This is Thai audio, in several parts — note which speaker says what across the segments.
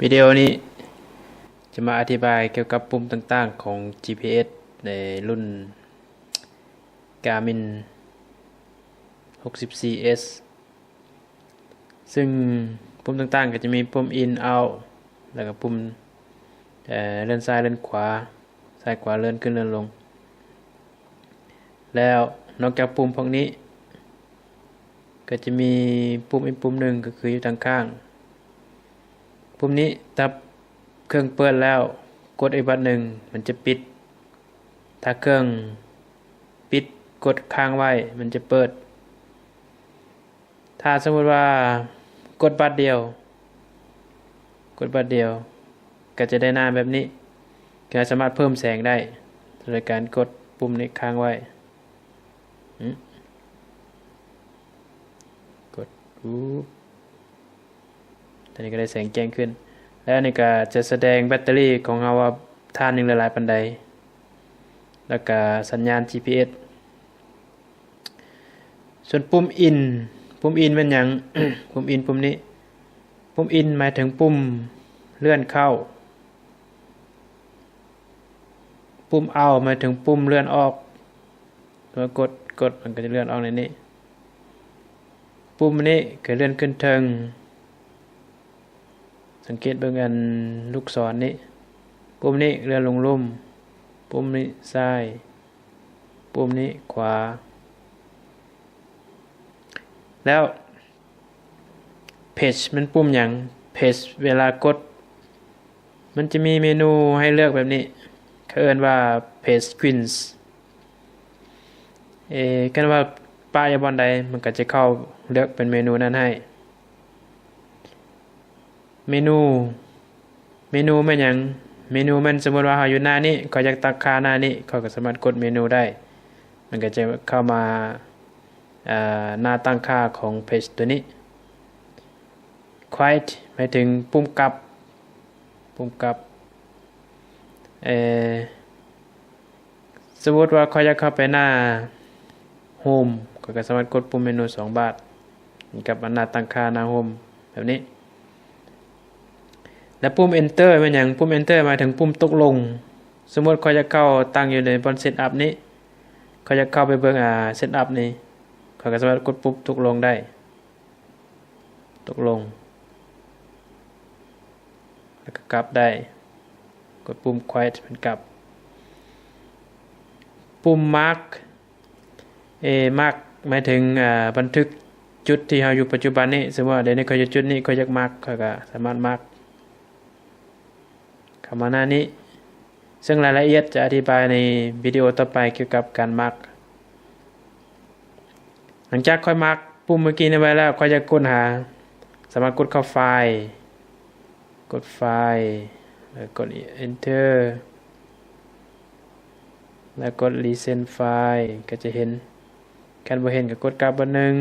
Speaker 1: วิดีโอนี้จะมาอธิบายเกี่ยวกับปุ่มต่างๆของ GPS ในรุ่น Garmin 64S ซึ่งปุ่มต่างๆก็จะมีปุ่ม in out แล้วก็ปุ่มเลื่อนซ้ายเลื่อนขวาซ้ายขวาเลื่อนขึ้นเลื่อนลงแล้วนอกจากปุ่มพวกนี้ก็จะมีปุ่มอีกปุ่มหนึ่งก็คืออยู่ทางข้างปุ่มนี้ถ้าเครื่องเปิดแล้วกดอีกบัตรหนึ่งมันจะปิดถ้าเครื่องปิดกดค้างไว้มันจะเปิดถ้าสมมติว่ากดบัตรเดียวก็จะได้หน้าแบบนี้ก็สามารถเพิ่มแสงได้โดยการกดปุ่มนี้ค้างไว้กดตอนนี้ก็ได้แสงแจ้งขึ้นแล้วนี่ก็จะแสดงแบตเตอรี่ของเราว่าท่านหนึ่งละลายปานใดแล้วก็สัญญาณ GPS ส่วนปุ่ม in เป็นหยัง ปุ่ม in ปุ่มนี้ปุ่ม in หมายถึงปุ่มเลื่อนเข้าปุ่ม out หมายถึงปุ่มเลื่อนออกแล้วกดมันก็จะเลื่อนออกในนี้ปุ่มนี้ก็เลื่อนขึ้นเทิงสังเกตเบิ่งอันลูกศรนี้ปุ่มนี้เลื่อนลงลุ่มปุ่มนี้ซ้ายปุ่มนี้ขวาแล้วเพจมันปุ่มหยังเพจเวลากดมันจะมีเมนูให้เลือกแบบนี้เขาเอิ้นว่าเพจ screens กันว่าป้ายบอนใดมันก็จะเข้าเลือกเป็นเมนูนั้นให้เมนูแม่นหยังเมนูมันสมมุติว่าเราอยู่หน้านี้ก็อยากตั้งค่าหน้านี้เขาก็สามารถกดเมนูได้มันก็จะเข้ามาหน้าตั้งค่าของเพจตัวนี้ quiet หมายถึงปุ่มกลับสมมติว่าเขาอยากเข้าไปหน้า home ก็สามารถกดปุ่มเมนู2บาทนี่กับหน้าตั้งค่าหน้า home แบบนี้และปุ่ม enter เป็นอย่างปุ่ม enter หมายถึงปุ่มตกลงสมมติเขาจะเข้าตั้งอยู่ในบน setup นี้เขาจะเข้าไปเบิ่งsetup นี้เขาก็สามารถกดปุ่มตกลงได้ตกลงแล้วก็กลับได้กดปุ่ม quiet มันกลับปุ่ม mark mark หมายถึงบันทึกจุดที่เราอยู่ปัจจุบันนี้สมมติว่าเดี๋ยวนี้เขาอยู่จุดนี้เขาอยาก mark เขาก็สามารถ mark เข้ามาหน้านี้ซึ่งรายละเอียดจะอธิบายในวิดีโอต่อไปเกี่ยวกับการ mark หลังจากค่อย mark ปุ่มเมื่อกี้นี้ไว้แล้วค่อยจะค้นหาสามารถกดเข้าไฟล์แล้วกด enter แล้วกด resend ไฟล์ก็จะเห็นการบ่เห็นก็กดกลับบันนึง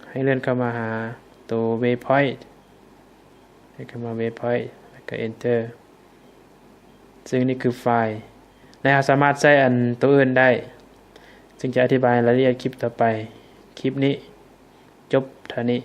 Speaker 1: ให้เลื่อนเข้ามาหาตัว waypoint ให้เข้ามา waypoint แล้วก็ enter ซึ่งนี่คือไฟล์และเราสามารถใช้อันตัวอื่นได้ซึ่งจะอธิบายรายละเอียดคลิปต่อไปคลิปนี้จบเท่านี้